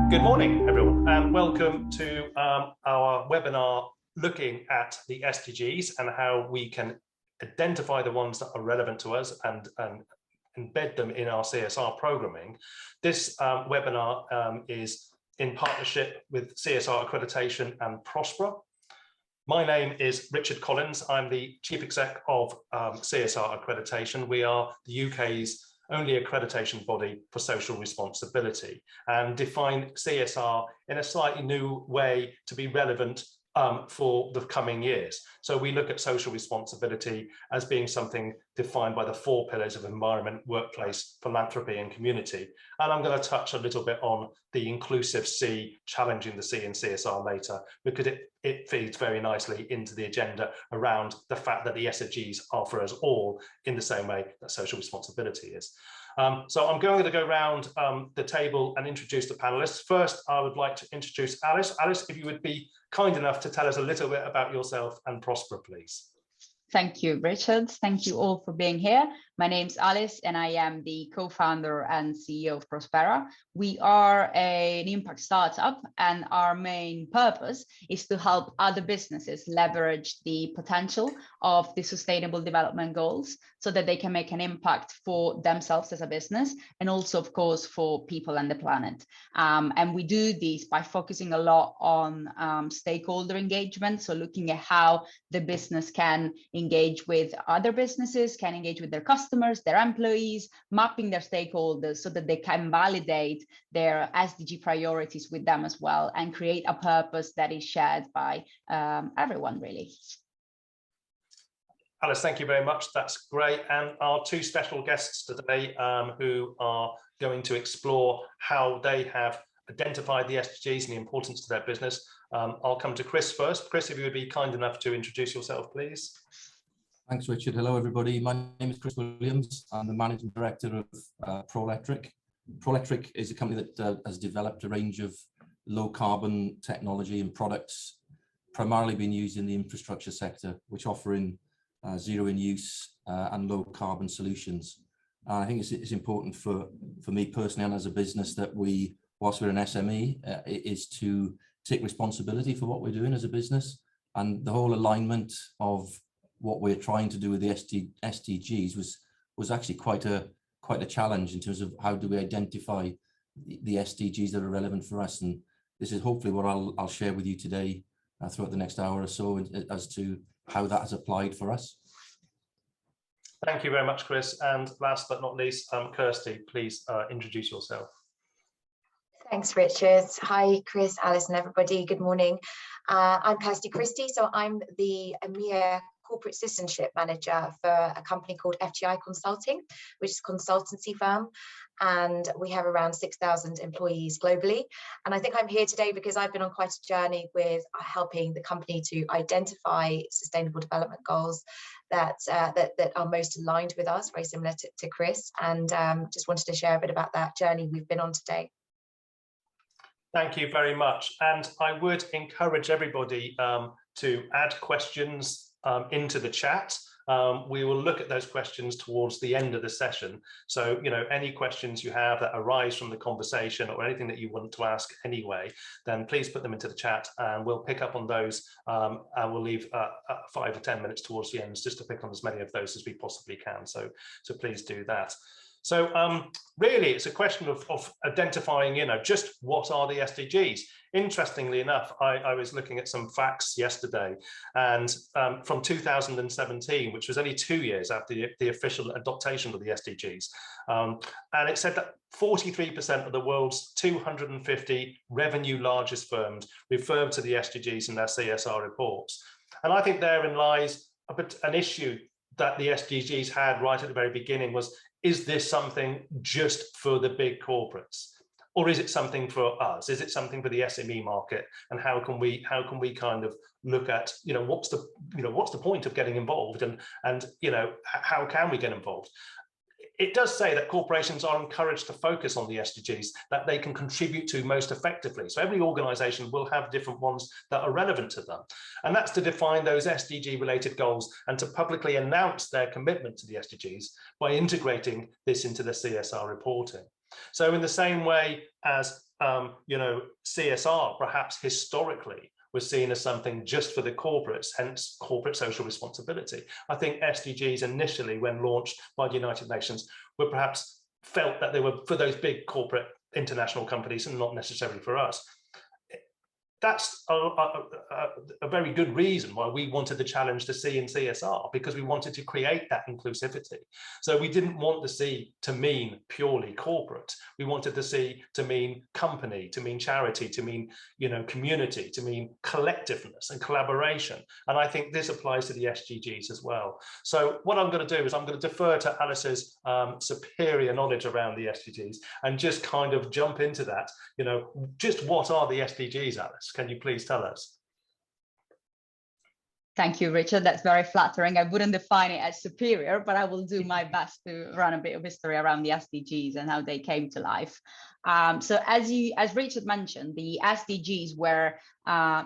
Good morning, everyone, and welcome to our webinar looking at the SDGs and how we can identify the ones that are relevant to us and embed them in our CSR programming. This webinar is in partnership with CSR Accreditation and Prosperah. My name is Richard Collins. I'm the Chief Exec of CSR Accreditation. We are the UK's only accreditation body for social responsibility and define CSR in a slightly new way to be relevant for the coming years. So we look at social responsibility as being something defined by the 4 pillars of environment, workplace, philanthropy and community. And I'm going to touch a little bit on the inclusive C, challenging the C in CSR later, because it feeds very nicely into the agenda around the fact that the SDGs are for us all in the same way that social responsibility is. So I'm going to go around the table and introduce the panelists. First, I would like to introduce Alice. Alice, if you would be kind enough to tell us a little bit about yourself and Prosperah, please. Thank you, Richard. Thank you all for being here. My name's Alice and I am the co-founder and CEO of Prosperah. We are an impact startup and our main purpose is to help other businesses leverage the potential of the Sustainable Development Goals so that they can make an impact for themselves as a business and also, of course, for people and the planet. And we do this by focusing a lot on stakeholder engagement. So looking at how the business can engage with other businesses, can engage with their customers, their employees, mapping their stakeholders so that they can validate their SDG priorities with them as well and create a purpose that is shared by everyone, really. Alice, thank you very much. That's great. And our 2 special guests today who are going to explore how they have identified the SDGs and the importance to their business. I'll come to Chris first. Chris, if you would be kind enough to introduce yourself, please. Thanks, Richard. Hello, everybody. My name is Chris Williams. I'm the Managing Director of Prolectric. Prolectric is a company that has developed a range of low carbon technology and products, primarily being used in the infrastructure sector, which offering zero in use and low carbon solutions. And I think it's important for me personally and as a business that we, whilst we're an SME, is to take responsibility for what we're doing as a business. And the whole alignment of what we're trying to do with the SDGs was actually quite a challenge in terms of how do we identify the SDGs that are relevant for us. And this is hopefully what I'll share with you today throughout the next hour or so as to how that has applied for us. Thank you very much, Chris. And last but not least, Kirsty, please introduce yourself. Thanks, Richard. Hi, Chris, Alice, and everybody. Good morning. I'm Kirsty Christie, so I'm the EMEA Corporate Citizenship Manager for a company called FGI Consulting, which is a consultancy firm. And we have around 6,000 employees globally. And I think I'm here today because I've been on quite a journey with helping the company to identify sustainable development goals that are most aligned with us, very similar to Chris. And just wanted to share a bit about that journey we've been on today. Thank you very much. And I would encourage everybody to add questions into the chat. We will look at those questions towards the end of the session. So, any questions you have that arise from the conversation or anything that you want to ask anyway, then please put them into the chat and we'll pick up on those. And we'll leave 5 or 10 minutes towards the end just to pick on as many of those as we possibly can. So please do that. So really, it's a question of identifying, just what are the SDGs? Interestingly enough, I was looking at some facts yesterday, and from 2017, which was only 2 years after the official adoption of the SDGs, and it said that 43% of the world's 250 revenue largest firms referred to the SDGs in their CSR reports. And I think therein lies an issue that the SDGs had right at the very beginning was, is this something just for the big corporates? Or is it something for us? Is it something for the SME market? And how can we kind of look at, what's the point of getting involved and how can we get involved? it does say that corporations are encouraged to focus on the SDGs that they can contribute to most effectively. So every organization will have different ones that are relevant to them. And that's to define those SDG related goals and to publicly announce their commitment to the SDGs by integrating this into the CSR reporting. So in the same way as, CSR perhaps historically was seen as something just for the corporates, hence corporate social responsibility. I think SDGs initially, when launched by the United Nations, were perhaps felt that they were for those big corporate international companies and not necessarily for us. That's a very good reason why we wanted the challenge to C in CSR, because we wanted to create that inclusivity. So we didn't want the C to mean purely corporate. We wanted the C to mean company, to mean charity, to mean, community, to mean collectiveness and collaboration. And I think this applies to the SDGs as well. So what I'm going to do is I'm going to defer to Alice's superior knowledge around the SDGs and just kind of jump into that. Just what are the SDGs, Alice? Can you please tell us? Thank you, Richard. That's very flattering. I wouldn't define it as superior, but I will do my best to run a bit of history around the SDGs and how they came to life. So as Richard mentioned, the SDGs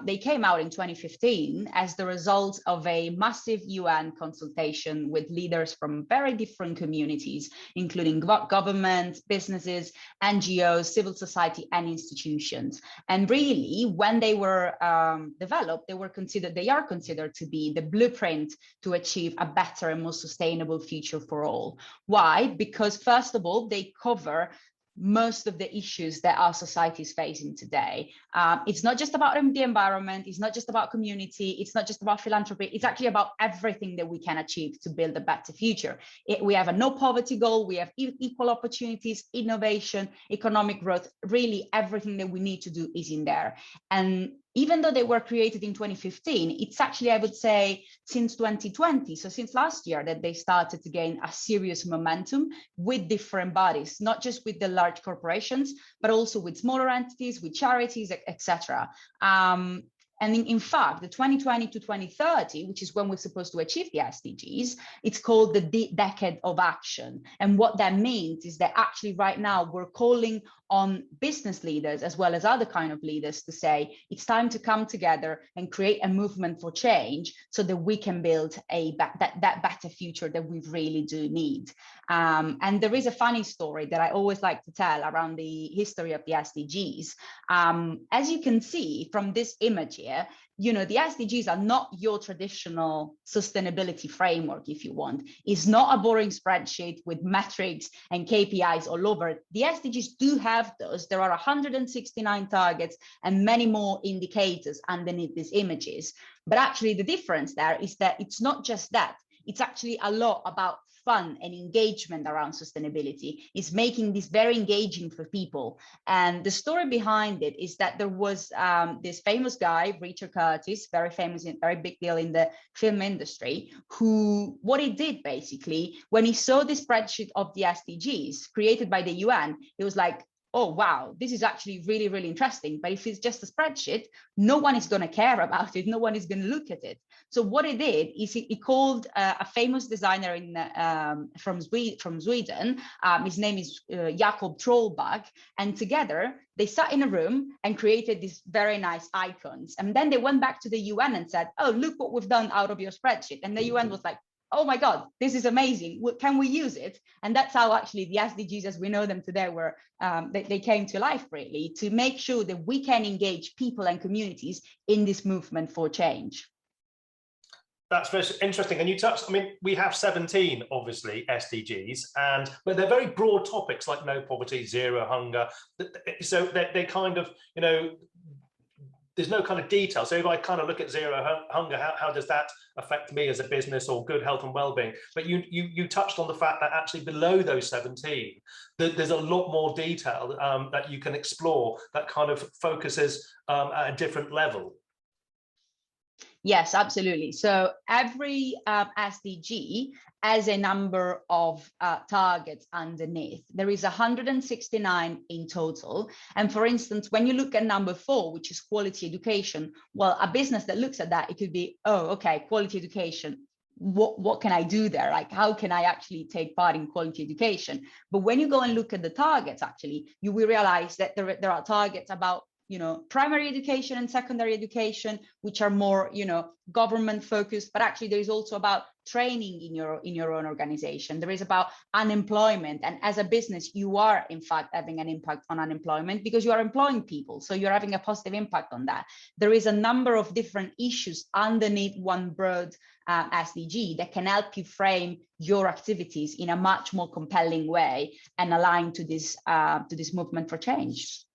they came out in 2015 as the result of a massive UN consultation with leaders from very different communities, including governments, businesses, NGOs, civil society, and institutions. And really, when they were developed, they are considered to be the blueprint to achieve a better and more sustainable future for all. Why? Because first of all, they cover most of the issues that our society is facing today. It's not just about the environment, it's not just about community, it's not just about philanthropy, it's actually about everything that we can achieve to build a better future. We have a no poverty goal, we have equal opportunities, innovation, economic growth, really everything that we need to do is in there. And even though they were created in 2015, it's actually, I would say, since 2020, so since last year, that they started to gain a serious momentum with different bodies, not just with the large corporations, but also with smaller entities, with charities, etc. And in fact, the 2020 to 2030, which is when we're supposed to achieve the SDGs, it's called the Decade of Action. And what that means is that actually right now we're calling on business leaders as well as other kind of leaders to say it's time to come together and create a movement for change so that we can build that better future that we really do need. And there is a funny story that I always like to tell around the history of the SDGs. As you can see from this image here, the SDGs are not your traditional sustainability framework, if you want. It's not a boring spreadsheet with metrics and KPIs all over it. The SDGs do have those. There are 169 targets and many more indicators underneath these images. But actually the difference there is that it's not just that. It's actually a lot about fun and engagement around sustainability. It's making this very engaging for people. And the story behind it is that there was this famous guy, Richard Curtis, very famous and very big deal in the film industry, what he did basically, when he saw the spreadsheet of the SDGs created by the UN, he was like, oh, wow, this is actually really, really interesting. But if it's just a spreadsheet, no one is going to care about it. No one is going to look at it. So what he did is he called a famous designer from Sweden. His name is Jakob Trollback. And together they sat in a room and created these very nice icons. And then they went back to the UN and said, oh, look what we've done out of your spreadsheet. And the UN was like, oh my God, this is amazing. Can we use it? And that's how actually the SDGs as we know them today were, they came to life really, to make sure that we can engage people and communities in this movement for change. That's very interesting. And you touched, we have 17, obviously, SDGs, but they're very broad topics like no poverty, zero hunger. So they kind of, there's no kind of detail. So if I kind of look at zero hunger, how does that affect me as a business or good health and well-being? But you touched on the fact that actually below those 17, there's a lot more detail that you can explore that kind of focuses at a different level. Yes, absolutely. So every SDG has a number of targets underneath. There is 169 in total. And for instance, when you look at number 4, which is quality education, well, a business that looks at that, it could be, oh, okay, quality education. what can I do there? Like, how can I actually take part in quality education? But when you go and look at the targets, actually, you will realize that there are targets about, primary education and secondary education, which are more, government focused, but actually there is also about training in your own organization. There is about unemployment. And as a business, you are in fact having an impact on unemployment because you are employing people. So you're having a positive impact on that. There is a number of different issues underneath one broad SDG that can help you frame your activities in a much more compelling way and align to this movement for change.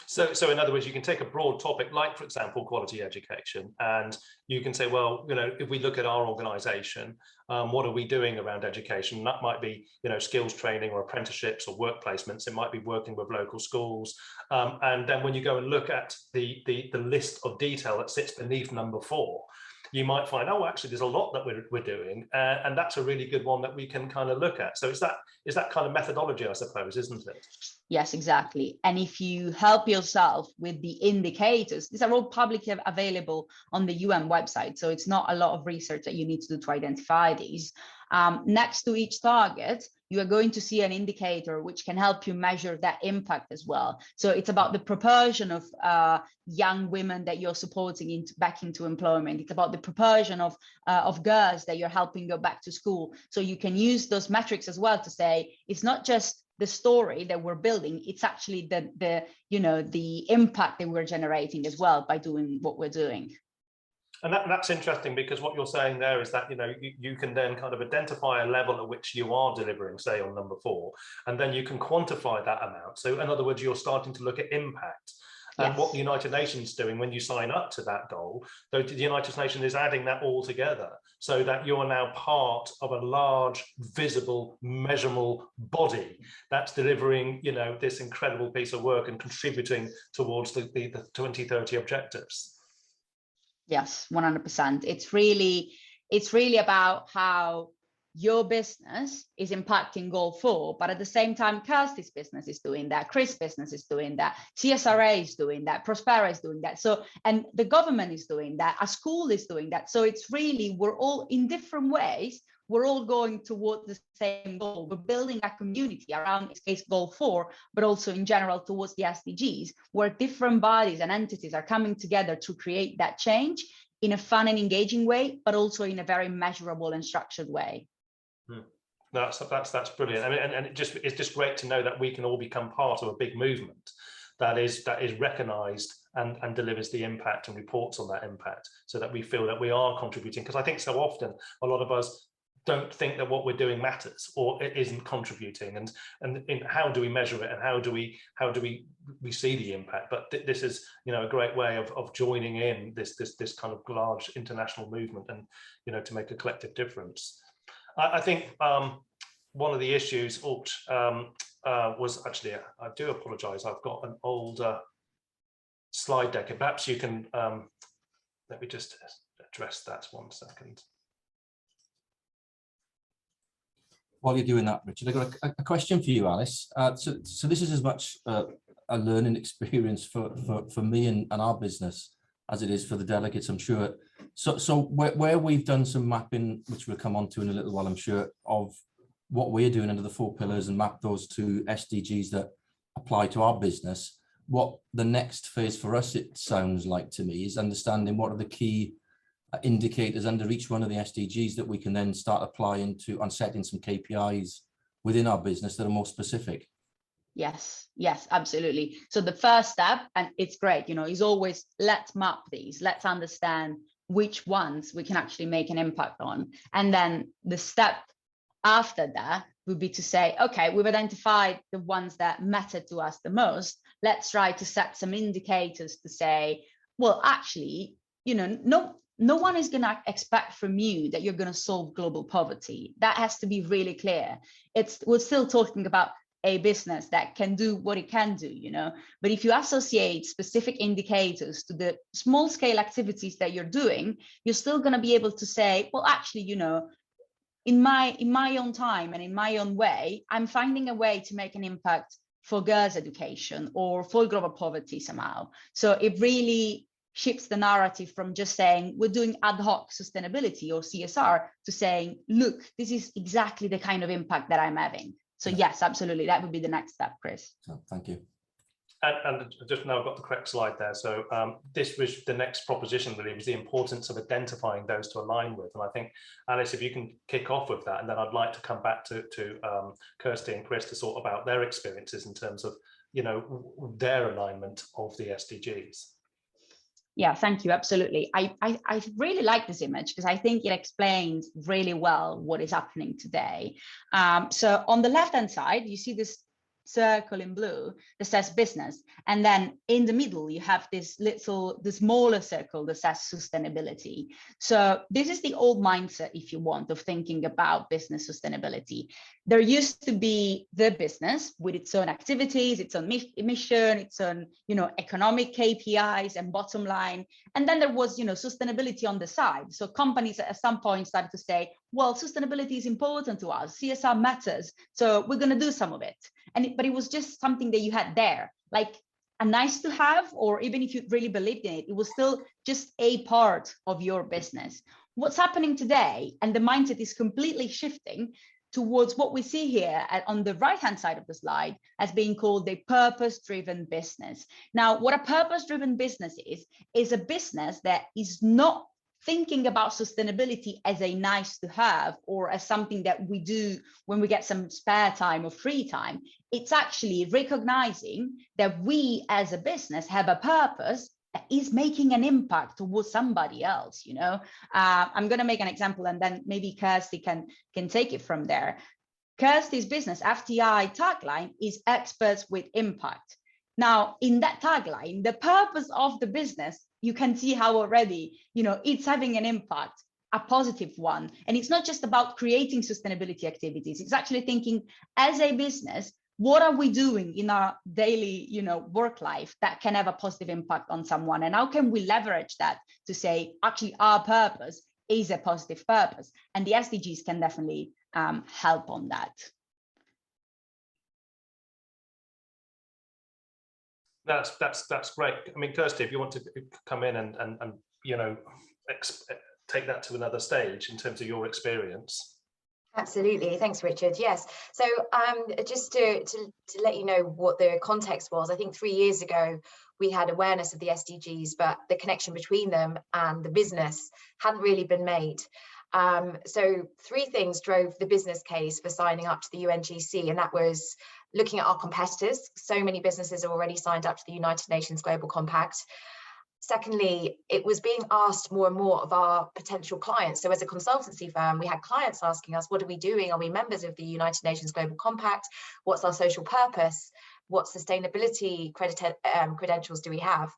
So in other words, you can take a broad topic like, for example, quality education, and you can say, well, if we look at our organization, what are we doing around education? That might be, skills training or apprenticeships or work placements. It might be working with local schools. And then when you go and look at the list of detail that sits beneath number 4, you might find, oh, actually, there's a lot that we're doing, and that's a really good one that we can kind of look at. So is that kind of methodology, I suppose, isn't it? Yes, exactly. And if you help yourself with the indicators, these are all publicly available on the UN website. So it's not a lot of research that you need to do to identify these. Next to each target, you are going to see an indicator which can help you measure that impact as well. So it's about the proportion of young women that you're supporting back into employment. It's about the proportion of girls that you're helping go back to school. So you can use those metrics as well to say, it's not just the story that we're building, it's actually the impact that we're generating as well by doing what we're doing. And that's interesting, because what you're saying there is that you can then kind of identify a level at which you are delivering, say on number 4, and then you can quantify that amount. So in other words, you're starting to look at impact. And what the United Nations is doing when you sign up to that goal, the United Nations is adding that all together so that you are now part of a large, visible, measurable body that's delivering, this incredible piece of work and contributing towards the 2030 objectives. Yes, 100%. It's really about how your business is impacting goal 4, but at the same time, Kirsty's business is doing that, Chris' business is doing that, CSRA is doing that, Prosperah is doing that. So, and the government is doing that, a school is doing that. So it's really, we're all in different ways, we're all going towards the same goal. We're building a community around, in this case, goal 4, but also in general towards the SDGs, where different bodies and entities are coming together to create that change in a fun and engaging way, but also in a very measurable and structured way. That's brilliant. I mean, and it's just great to know that we can all become part of a big movement that is recognized and delivers the impact and reports on that impact, so that we feel that we are contributing. Because I think so often a lot of us don't think that what we're doing matters or it isn't contributing, and how do we measure it, and how do we see the impact? But this is a great way of joining in this kind of large international movement, and to make a collective difference. I think one of the issues was actually, I do apologize, I've got an older slide deck, and perhaps you can let me just address that 1 second. While you're doing that, Richard, I've got a question for you, Alice. So this is as much a learning experience for me and our business as it is for the delegates, I'm sure. So where we've done some mapping, which we'll come on to in a little while, I'm sure, of what we're doing under the 4 pillars and map those to SDGs that apply to our business, what the next phase for us, it sounds like to me, is understanding what are the key indicators under each one of the SDGs that we can then start applying to and setting some KPIs within our business that are more specific. Yes, absolutely. So the first step, and it's great, is always let's map these, let's understand which ones we can actually make an impact on. And then the step after that would be to say, okay, we've identified the ones that matter to us the most. Let's try to set some indicators to say, well, actually, no one is going to expect from you that you're going to solve global poverty. That has to be really clear. We're still talking about a business that can do what it can do, but if you associate specific indicators to the small scale activities that you're doing, you're still going to be able to say, well, actually, in my own time and in my own way, I'm finding a way to make an impact for girls' education or for global poverty somehow. So it really shifts the narrative from just saying we're doing ad hoc sustainability or CSR to saying, look, this is exactly the kind of impact that I'm having. So yes, absolutely, that would be the next step, Chris. So, thank you. And just now I've got the correct slide there. So this was the next proposition, really, was the importance of identifying those to align with. And I think, Alice, if you can kick off with that, and then I'd like to come back to Kirsty and Chris to sort about their experiences in terms of, you know, their alignment of the SDGs. Yeah, thank you. Absolutely. I really like this image because I think it explains really well what is happening today. So on the left-hand side, you see this circle in blue that says business, and then in the middle you have the smaller circle that says sustainability. So this is the old mindset, if you want, of thinking about business sustainability. There used to be the business with its own activities, its own mission, its own, you know, economic KPIs and bottom line, and then there was, you know, sustainability on the side. So companies at some point started to say, well, sustainability is important to us, CSR matters, so we're going to do some of it. But it was just something that you had there, like a nice to have, or even if you really believed in it, it was still just a part of your business. What's happening today, and the mindset is completely shifting towards what we see here on the right-hand side of the slide as being called a purpose-driven business. Now, what a purpose-driven business is a business that is not thinking about sustainability as a nice to have or as something that we do when we get some spare time or free time. It's actually recognizing that we as a business have a purpose that is making an impact towards somebody else. You know, I'm going to make an example and then maybe Kirsty can take it from there. Kirsty's business, FTI tagline is experts with impact. Now, in that tagline, the purpose of the business, you can see how already, you know, it's having an impact, a positive one. And it's not just about creating sustainability activities. It's actually thinking as a business, what are we doing in our daily, you know, work life that can have a positive impact on someone? And how can we leverage that to say, actually, our purpose is a positive purpose? And the SDGs can definitely help on that. That's great. I mean, Kirsty, if you want to come in and you know, take that to another stage in terms of your experience. Absolutely. Thanks, Richard. Yes. So just to let you know what the context was, I think 3 years ago, we had awareness of the SDGs, but the connection between them and the business hadn't really been made. So 3 things drove the business case for signing up to the UNGC, and that was looking at our competitors. So many businesses are already signed up to the United Nations Global Compact. Secondly, it was being asked more and more of our potential clients. So as a consultancy firm, we had clients asking us, what are we doing? Are we members of the United Nations Global Compact? What's our social purpose? What sustainability credentials do we have?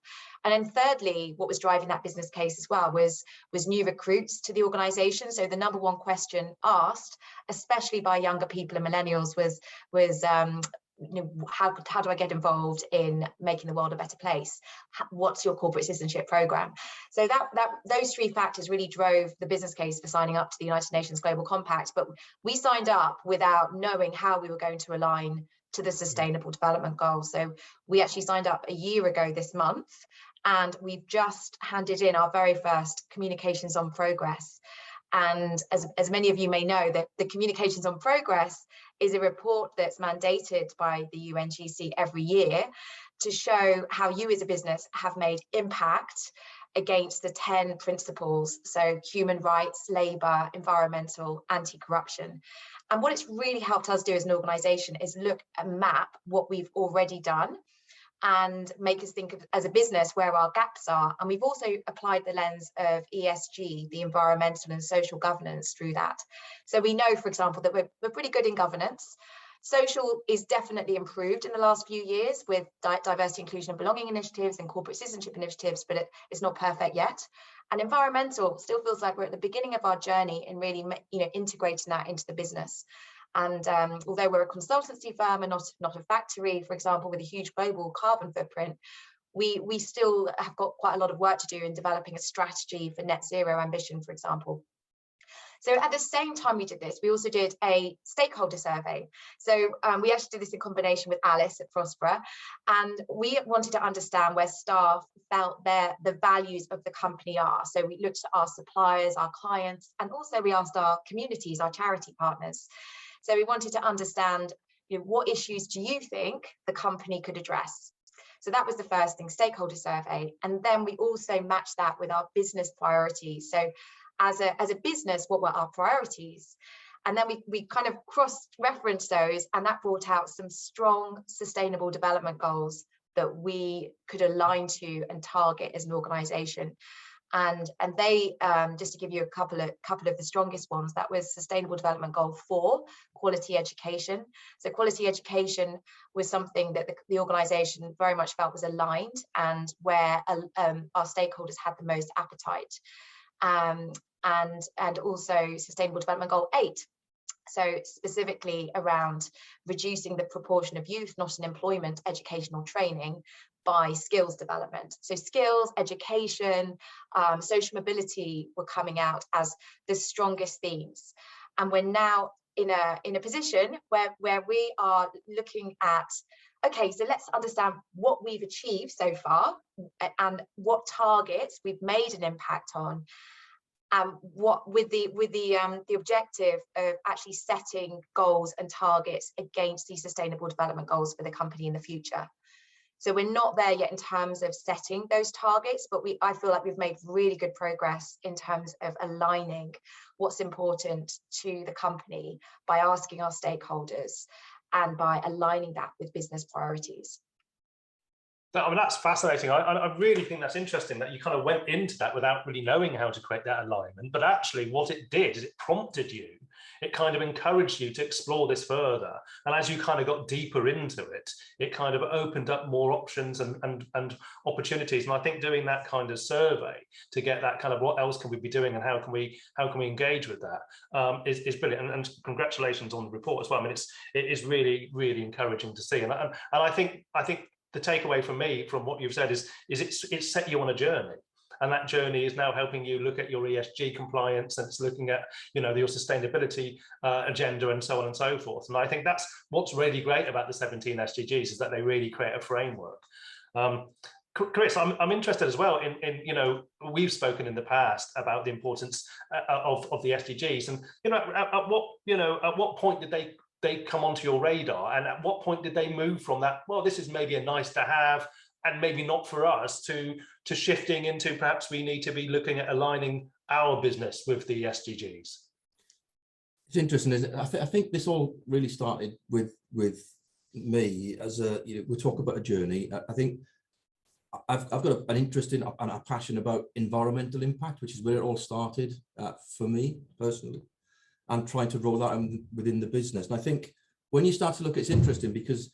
And then thirdly, what was driving that business case as well was new recruits to the organization. So the number one question asked, especially by younger people and millennials, was you know, how do I get involved in making the world a better place? What's your corporate citizenship program? So those 3 factors really drove the business case for signing up to the United Nations Global Compact. But we signed up without knowing how we were going to align to the Sustainable Development Goals. So we actually signed up a year ago this month, and we've just handed in our very first Communications on Progress. And as many of you may know, that the Communications on Progress is a report that's mandated by the UNGC every year to show how you as a business have made impact against the 10 principles. So human rights, labour, environmental, anti-corruption. And what it's really helped us do as an organisation is look and map what we've already done and make us think of, as a business, where our gaps are. And we've also applied the lens of ESG, the environmental and social governance, through that. So we know, for example, that we're pretty good in governance. Social is definitely improved in the last few years with diversity, inclusion and belonging initiatives and corporate citizenship initiatives, but it's not perfect yet. And environmental still feels like we're at the beginning of our journey in really, you know, integrating that into the business. And although we're a consultancy firm and not a factory, for example, with a huge global carbon footprint, we still have got quite a lot of work to do in developing a strategy for net zero ambition, for example. So at the same time we did this, we also did a stakeholder survey. So we actually did this in combination with Alice at Prosperah, and we wanted to understand where staff felt the values of the company are. So we looked at our suppliers, our clients, and also we asked our communities, our charity partners. So we wanted to understand, what issues do you think the company could address? So that was the first thing, stakeholder survey. And then we also matched that with our business priorities. So as a business, what were our priorities? And then we kind of cross-referenced those, and that brought out some strong sustainable development goals that we could align to and target as an organization. And they, just to give you a couple of the strongest ones, that was Sustainable Development Goal 4, quality education. So quality education was something that the organisation very much felt was aligned, and where our stakeholders had the most appetite. And also Sustainable Development Goal 8. So specifically around reducing the proportion of youth not in employment, educational training, by skills development. So skills, education, social mobility were coming out as the strongest themes. And we're now in a position where we are looking at, okay, so let's understand what we've achieved so far and what targets we've made an impact on. What with the objective of actually setting goals and targets against these sustainable development goals for the company in the future. So we're not there yet in terms of setting those targets, but I feel like we've made really good progress in terms of aligning what's important to the company by asking our stakeholders and by aligning that with business priorities. I mean, that's fascinating. I really think that's interesting that you kind of went into that without really knowing how to create that alignment. But actually what it did is it prompted you, it kind of encouraged you to explore this further. And as you kind of got deeper into it, it kind of opened up more options and opportunities. And I think doing that kind of survey to get that kind of what else can we be doing and how can we engage with that is brilliant. And congratulations on the report as well. I mean, it is really, really encouraging to see. And I think the takeaway from me from what you've said is it's set you on a journey, and that journey is now helping you look at your ESG compliance, and it's looking at your sustainability agenda and so on and so forth. And I think that's what's really great about the 17 SDGs, is that they really create a framework. Chris, I'm interested as well in we've spoken in the past about the importance of the SDGs, and at what point did they come onto your radar, and at what point did they move from that, well, this is maybe a nice to have and maybe not for us, to shifting into perhaps we need to be looking at aligning our business with the SDGs? It's interesting, isn't it? I think this all really started with me as we talk about a journey. I think I've got an interest in and a passion about environmental impact, which is where it all started for me personally, and trying to roll that within the business. And I think when you start to look, it's interesting because,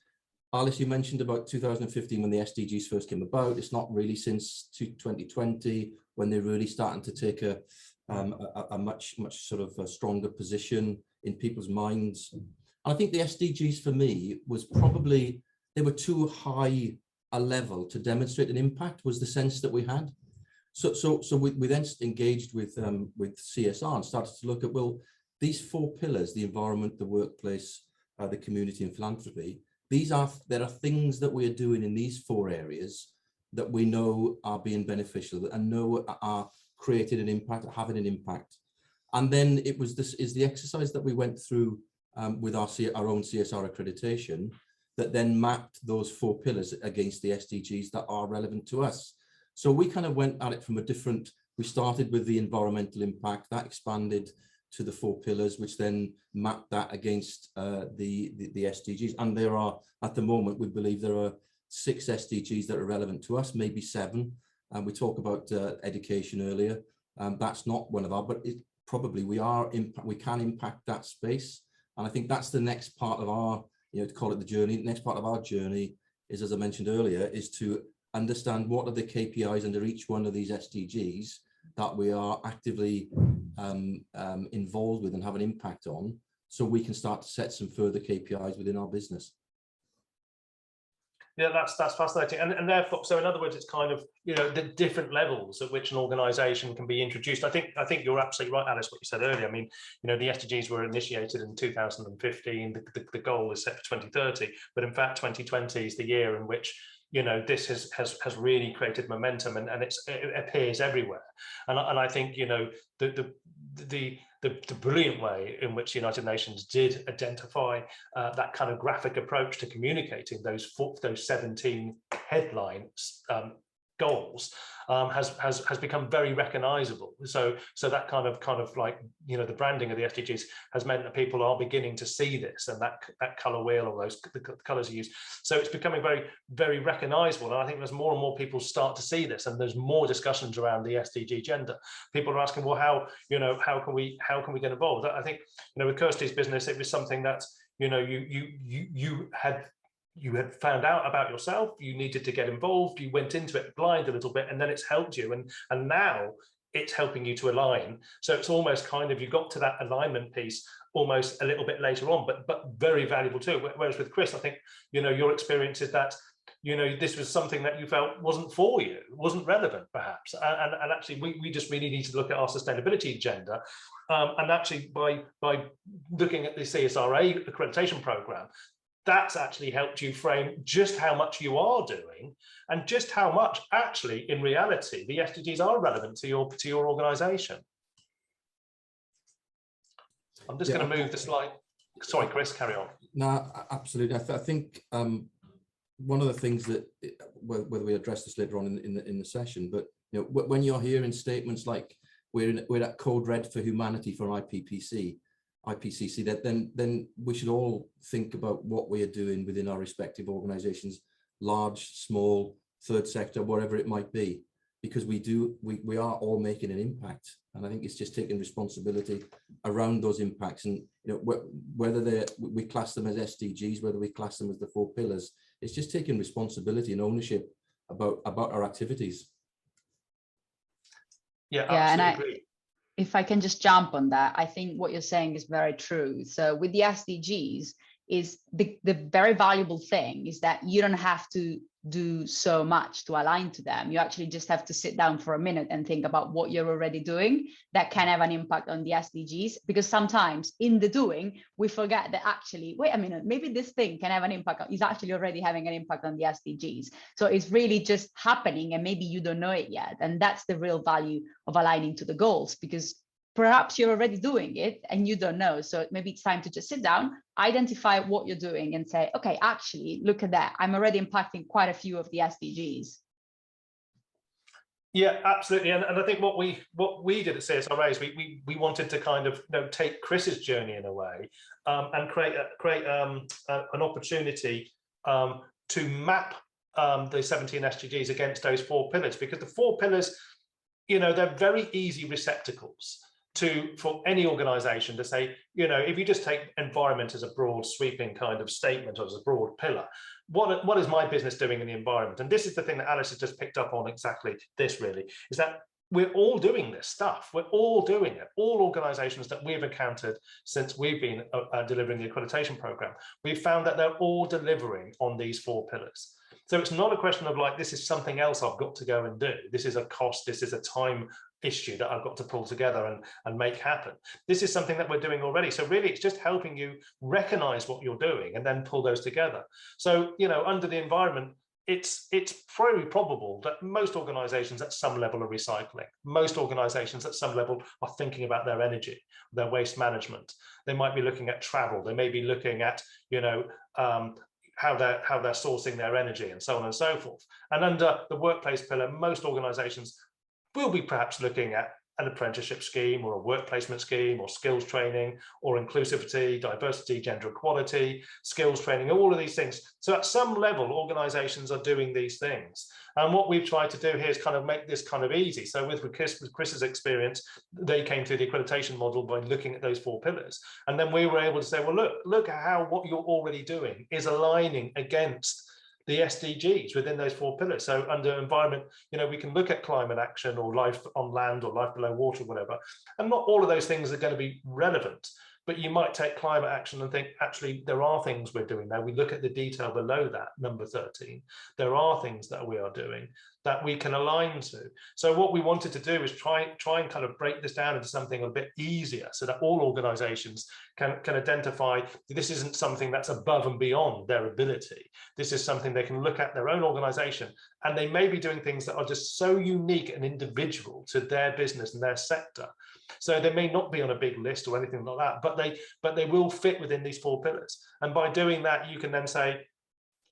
Alice, you mentioned about 2015 when the SDGs first came about. It's not really since 2020 when they're really starting to take a much sort of a stronger position in people's minds. And I think the SDGs for me was probably, they were too high a level to demonstrate an impact, was the sense that we had. So we then engaged with CSR and started to look at, well, these 4 pillars, the environment, the workplace, the community and philanthropy, there are things that we are doing in these 4 areas that we know are being beneficial and know are creating an impact, having an impact. And then it was the exercise that we went through with our own CSR accreditation that then mapped those 4 pillars against the SDGs that are relevant to us. So we kind of went at it from a different, we started with the environmental impact, that expanded to the 4 pillars, which then mapped that against the SDGs. And there are, at the moment, we believe there are 6 SDGs that are relevant to us, maybe 7. And we talk about education earlier. That's not one of our, but we can impact that space. And I think that's the next part of our, to call it the journey. The next part of our journey is, as I mentioned earlier, is to understand what are the KPIs under each one of these SDGs that we are actively involved with and have an impact on, so we can start to set some further KPIs within our business. Yeah, that's fascinating, and therefore, so in other words, it's kind of, you know, the different levels at which an organisation can be introduced. I think you're absolutely right, Alice, what you said earlier. I mean, you know, the SDGs were initiated in 2015. The goal is set for 2030, but in fact, 2020 is the year in which, you know, this has really created momentum, and it appears everywhere. And I think, you know, the brilliant way in which the United Nations did identify that kind of graphic approach to communicating those 17 headline goals has become very recognizable. So that kind of like, you know, the branding of the SDGs has meant that people are beginning to see this, and that color wheel, or those the colors are used. So it's becoming very, very recognizable. And I think as more and more people start to see this, and there's more discussions around the SDG agenda, people are asking, well, how can we get involved? I think, you know, with Kirsty's business, it was something that, you know, you had found out about yourself, you needed to get involved, you went into it blind a little bit, and then it's helped you, and now it's helping you to align. So it's almost kind of, you got to that alignment piece almost a little bit later on, but very valuable too. Whereas with Chris, I think, you know, your experience is that, you know, this was something that you felt wasn't for you, wasn't relevant perhaps, and actually we just really need to look at our sustainability agenda, and actually by looking at the CSRA accreditation program, that's actually helped you frame just how much you are doing, and just how much actually in reality the SDGs are relevant to your organization. I'm just going to move the slide. Sorry, Chris, carry on. No, absolutely. I think one of the things that, whether we address this later on in the session, but you know, when you're hearing statements like we're at code red for humanity for IPCC, that then we should all think about what we are doing within our respective organizations, large, small, third sector, whatever it might be, because we are all making an impact. And I think it's just taking responsibility around those impacts. And you know, whether we class them as SDGs, whether we class them as the 4 pillars, it's just taking responsibility and ownership about our activities. Yeah, absolutely. If I can just jump on that, I think what you're saying is very true. So with the SDGs, is the very valuable thing is that you don't have to do so much to align to them. You actually just have to sit down for a minute and think about what you're already doing that can have an impact on the SDGs, because sometimes in the doing, we forget that actually, wait a minute, maybe this thing can have an impact, is actually already having an impact on the SDGs. So it's really just happening, and maybe you don't know it yet. And that's the real value of aligning to the goals, because perhaps you're already doing it and you don't know. So maybe it's time to just sit down, identify what you're doing, and say, okay, actually, look at that. I'm already impacting quite a few of the SDGs. Yeah, absolutely. And I think what we did at CSRA is we wanted to kind of, you know, take Chris's journey in a way, and create an opportunity to map the 17 SDGs against those 4 pillars, because the 4 pillars, you know, they're very easy receptacles for any organization to say, you know, if you just take environment as a broad sweeping kind of statement, or as a broad pillar, what is my business doing in the environment? And this is the thing that Alice has just picked up on, exactly this really, is that we're all doing this stuff. We're all doing it. All organizations that we've encountered since we've been delivering the accreditation program, we've found that they're all delivering on these 4 pillars. So it's not a question of like, this is something else I've got to go and do. This is a cost, this is a time issue that I've got to pull together and make happen. This is something that we're doing already. So really, it's just helping you recognize what you're doing and then pull those together. So, you know, under the environment, it's very probable that most organizations at some level are recycling. Most organizations at some level are thinking about their energy, their waste management. They might be looking at travel. They may be looking at, you know, how they're sourcing their energy, and so on and so forth. And under the workplace pillar, most organizations will be perhaps looking at an apprenticeship scheme, or a work placement scheme, or skills training, or inclusivity, diversity, gender equality, skills training, all of these things. So at some level, organizations are doing these things. And what we've tried to do here is kind of make this kind of easy. So with Chris's experience, they came through the accreditation model by looking at those 4 pillars. And then we were able to say, well, look at how what you're already doing is aligning against the SDGs within those 4 pillars. So under environment, you know, we can look at climate action, or life on land, or life below water, whatever. And not all of those things are going to be relevant. but you might take climate action and think, actually, there are things we're doing now. We look at the detail below that, number 13. There are things that we are doing that we can align to. So what we wanted to do is try and kind of break this down into something a bit easier so that all organizations can identify this isn't something that's above and beyond their ability. This is something they can look at their own organization, and they may be doing things that are just so unique and individual to their business and their sector. So they may not be on a big list or anything like that, but they will fit within these 4 pillars. And by doing that, you can then say,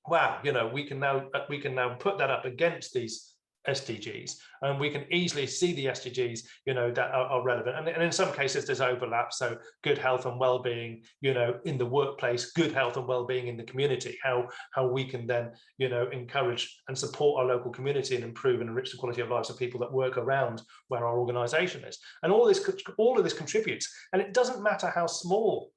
wow, you know, we can now put that up against these SDGs, and we can easily see the SDGs, you know, that are relevant. And in some cases, there's overlap. So good health and well-being, you know, in the workplace, good health and well-being in the community, how we can then, you know, encourage and support our local community and improve and enrich the quality of lives of people that work around where our organization is. And all of this contributes. And it doesn't matter how small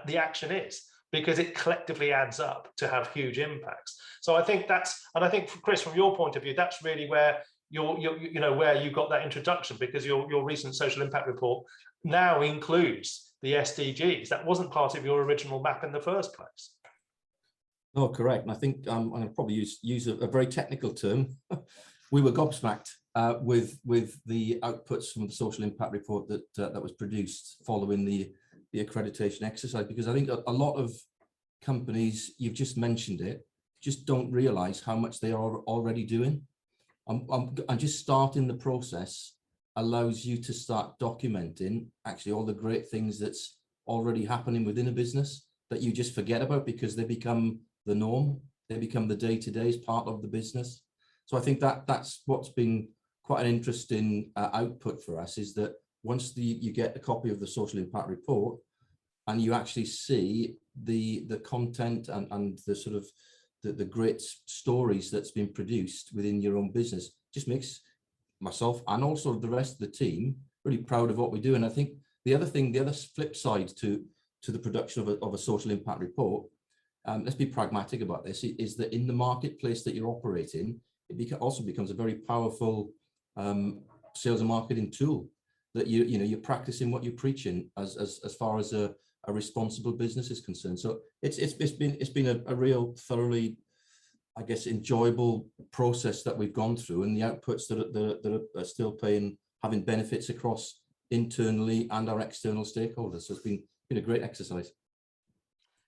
the action is, because it collectively adds up to have huge impacts. So I think and I think, Chris, from your point of view, that's really where where you got that introduction, because your recent social impact report now includes the SDGs. That wasn't part of your original map in the first place. No, correct. And I think I'm going to probably use a very technical term. We were gobsmacked with the outputs from the social impact report that was produced following the accreditation exercise, because I think a lot of companies, you've just mentioned it, just don't realize how much they are already doing. And just starting the process allows you to start documenting actually all the great things that's already happening within a business that you just forget about because they become the norm. They become the day-to-day as part of the business. So I think that's what's been quite an interesting output for us, is that once you get a copy of the social impact report and you actually see the content and the sort of the great stories that's been produced within your own business, just makes myself and also the rest of the team really proud of what we do. And I think the other flip side to the production of a social impact report, let's be pragmatic about this, is that in the marketplace that you're operating, it also becomes a very powerful sales and marketing tool, that you're practicing what you're preaching as far as a responsible business is concerned. So it's been a real thoroughly, I guess, enjoyable process that we've gone through, and the outputs that are still having benefits across internally and our external stakeholders. So it's been a great exercise.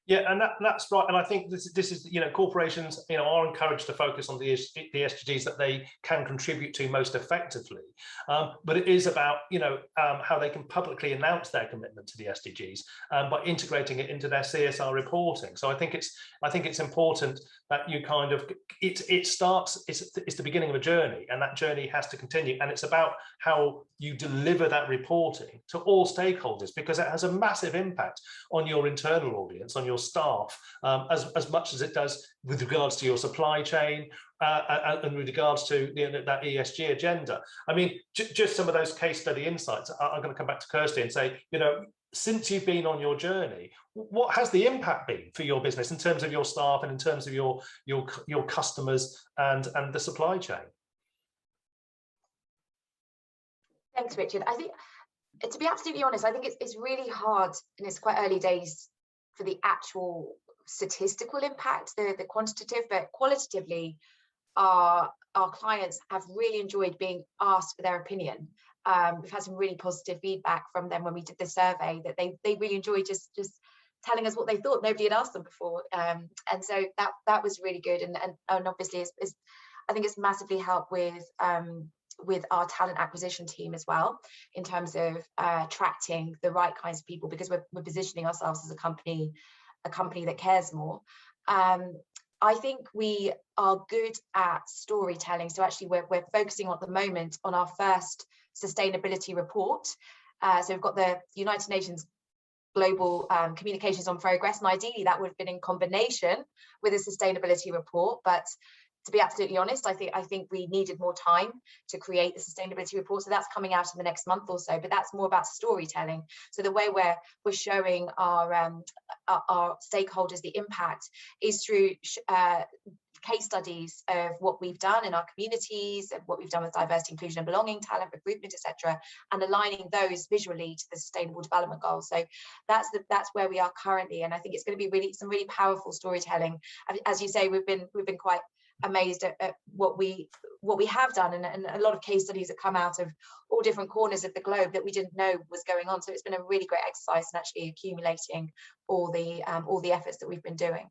Yeah, and that's right. And I think this is, corporations, are encouraged to focus on the SDGs that they can contribute to most effectively. But it is about, how they can publicly announce their commitment to the SDGs by integrating it into their CSR reporting. So I think it's important that you kind of, it's the beginning of a journey, and that journey has to continue. And it's about how you deliver that reporting to all stakeholders, because it has a massive impact on your internal audience, on your staff, as much as it does with regards to your supply chain and with regards to that ESG agenda. I mean, just some of those case study insights. I'm going to come back to Kirsty and say, since you've been on your journey, what has the impact been for your business in terms of your staff and in terms of your customers and the supply chain? Thanks, Richard. I think, to be absolutely honest, I think it's really hard, and it's quite early days for the actual statistical impact, the quantitative, but qualitatively, our clients have really enjoyed being asked for their opinion. We've had some really positive feedback from them when we did the survey, that they really enjoyed just telling us what they thought. Nobody had asked them before, and so that was really good. And obviously, I think it's massively helped with our talent acquisition team as well, in terms of attracting the right kinds of people, because we're positioning ourselves as a company that cares more. I think we are good at storytelling. So actually we're focusing at the moment on our first sustainability report. So we've got the United Nations Global Communications on Progress, and ideally that would have been in combination with a sustainability report. But to be absolutely honest, I think we needed more time to create the sustainability report. So that's coming out in the next month or so, but that's more about storytelling. So the way we're showing our stakeholders the impact is through case studies of what we've done in our communities, of what we've done with diversity, inclusion and belonging, talent, recruitment, etc., and aligning those visually to the Sustainable Development Goals. So that's where we are currently, and I think it's going to be some really powerful storytelling. As you say, we've been quite amazed at what we have done, and a lot of case studies have come out of all different corners of the globe that we didn't know was going on. So it's been a really great exercise in actually accumulating all the efforts that we've been doing.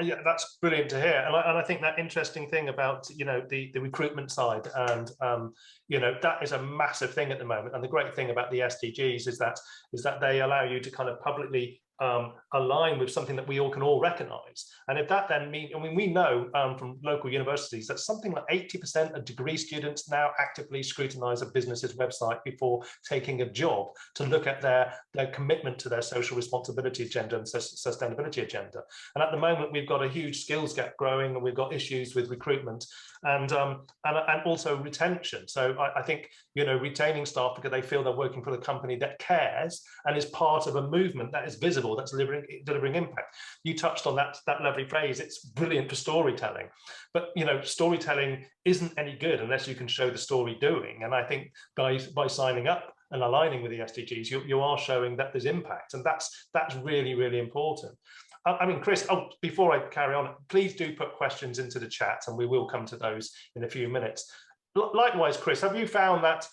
Yeah, that's brilliant to hear, and I think that interesting thing about the recruitment side, and that is a massive thing at the moment. And the great thing about the SDGs is that they allow you to kind of publicly align with something that we all can recognize. And if that then means, I mean, we know from local universities that something like 80% of degree students now actively scrutinize a business's website before taking a job to look at their commitment to their social responsibility agenda and sustainability agenda. And at the moment, we've got a huge skills gap growing, and we've got issues with recruitment and also retention. So I think retaining staff because they feel they're working for the company that cares and is part of a movement that is visible, that's delivering impact. You touched on that lovely phrase. It's brilliant for storytelling, but storytelling isn't any good unless you can show the story doing. And I think by signing up and aligning with the SDGs, you are showing that there's impact, and that's really, really important. I mean, Chris, before I carry on, please do put questions into the chat, and we will come to those in a few minutes. Likewise, Chris, have you found that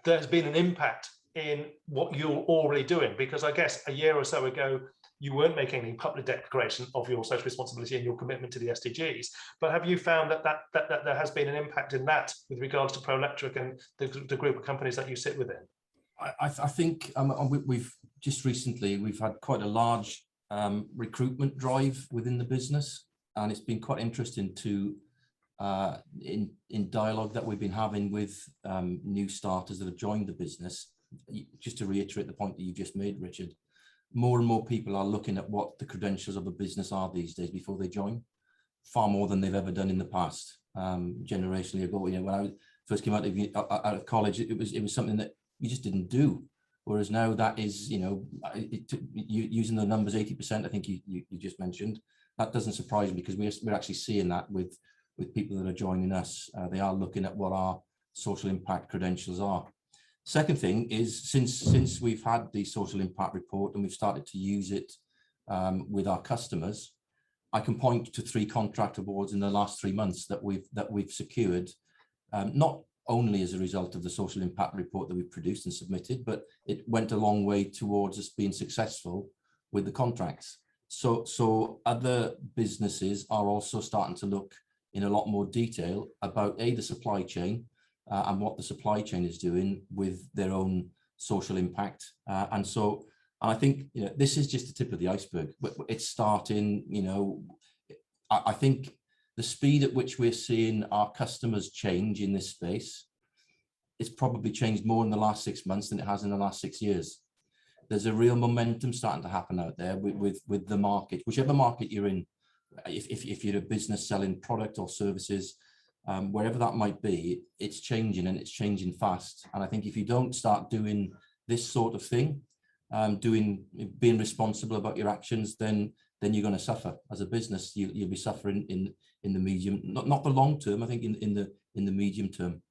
there's been an impact in what you're already doing? Because I guess a year or so ago, you weren't making any public declaration of your social responsibility and your commitment to the SDGs. But have you found that there has been an impact in that with regards to Prolectric and the group of companies that you sit within? I think we've just recently, we've had quite a large recruitment drive within the business, and it's been quite interesting to in dialogue that we've been having with new starters that have joined the business. Just to reiterate the point that you just made, Richard, more and more people are looking at what the credentials of a business are these days before they join, far more than they've ever done in the past. Generationally ago, when I first came out of college, it was something that you just didn't do. Whereas now that is, using the numbers 80%, I think you just mentioned, that doesn't surprise me, because we're actually seeing that with people that are joining us. They are looking at what our social impact credentials are. Second thing is, since we've had the social impact report and we've started to use it with our customers, I can point to 3 contract awards in the last 3 months that we've secured, not only as a result of the social impact report that we produced and submitted, but it went a long way towards us being successful with the contracts. So other businesses are also starting to look in a lot more detail about the supply chain and what the supply chain is doing with their own social impact. And I think this is just the tip of the iceberg. It's starting, I think the speed at which we're seeing our customers change in this space, it's probably changed more in the last 6 months than it has in the last 6 years. There's a real momentum starting to happen out there with the market, whichever market you're in. If you're a business selling product or services, wherever that might be, it's changing, and it's changing fast. And I think if you don't start doing this sort of thing, being responsible about your actions, then you're going to suffer as a business. You'll be suffering in the medium, not the long term. I think in the medium term.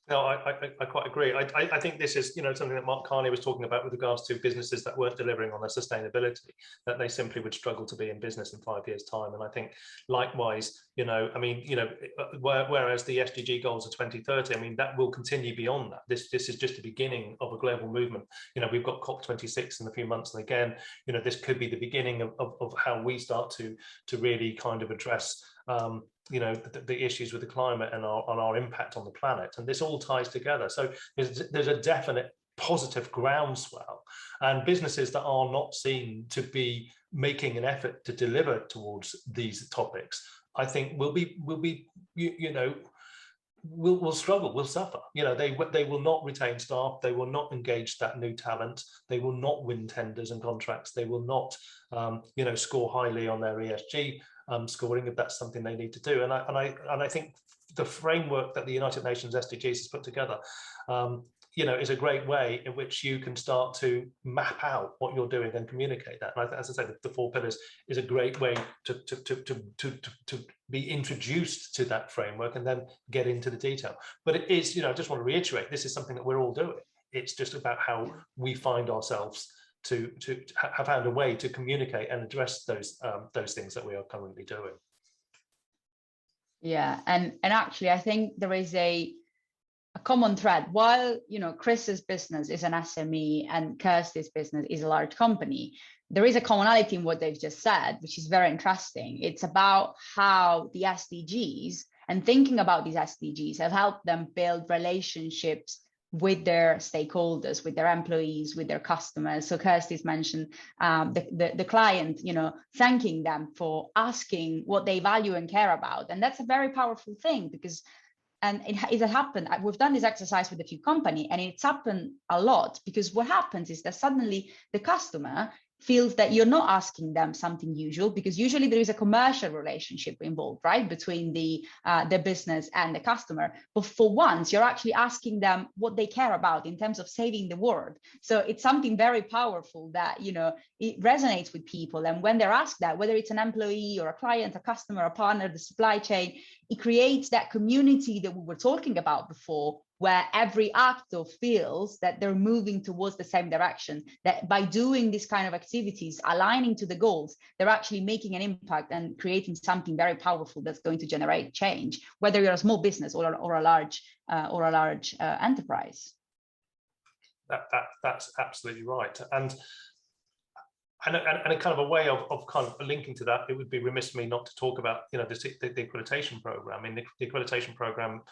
No, I quite agree. I think this is, something that Mark Carney was talking about with regards to businesses that weren't delivering on their sustainability, that they simply would struggle to be in business in 5 years' time. And I think likewise, whereas the SDG goals are 2030, I mean, that will continue beyond that. This is just the beginning of a global movement. We've got COP26 in a few months, and again, this could be the beginning of how we start to really kind of address the issues with the climate and our impact on the planet, and this all ties together. So there's a definite positive groundswell, and businesses that are not seen to be making an effort to deliver towards these topics, I think will struggle, will suffer. They will not retain staff, they will not engage that new talent, they will not win tenders and contracts, they will not score highly on their ESG scoring, if that's something they need to do. And I think the framework that the United Nations SDGs has put together, is a great way in which you can start to map out what you're doing and communicate that. And as I say, the 4 pillars is a great way to be introduced to that framework and then get into the detail. But it is, I just want to reiterate, this is something that we're all doing. It's just about how we find ourselves to have found a way to communicate and address those things that we are currently doing. Yeah, and actually, I think there is a common thread. While Chris's business is an SME and Kirsty's business is a large company, there is a commonality in what they've just said, which is very interesting. It's about how the SDGs and thinking about these SDGs have helped them build relationships with their stakeholders, with their employees, with their customers. So Kirsty's mentioned the client, thanking them for asking what they value and care about. And that's a very powerful thing, because it has happened. We've done this exercise with a few companies, and it's happened a lot, because what happens is that suddenly the customer feels that you're not asking them something usual, because usually there is a commercial relationship involved, right, between the business and the customer. But for once, you're actually asking them what they care about in terms of saving the world. So it's something very powerful that, it resonates with people. And when they're asked that, whether it's an employee or a client, a customer, a partner, the supply chain, it creates that community that we were talking about before, where every actor feels that they're moving towards the same direction, that by doing this kind of activities, aligning to the goals, they're actually making an impact and creating something very powerful that's going to generate change, whether you're a small business or a large enterprise. That's absolutely right. And a kind of a way of kind of linking to that, it would be remiss of me not to talk about the accreditation program. I mean, the accreditation program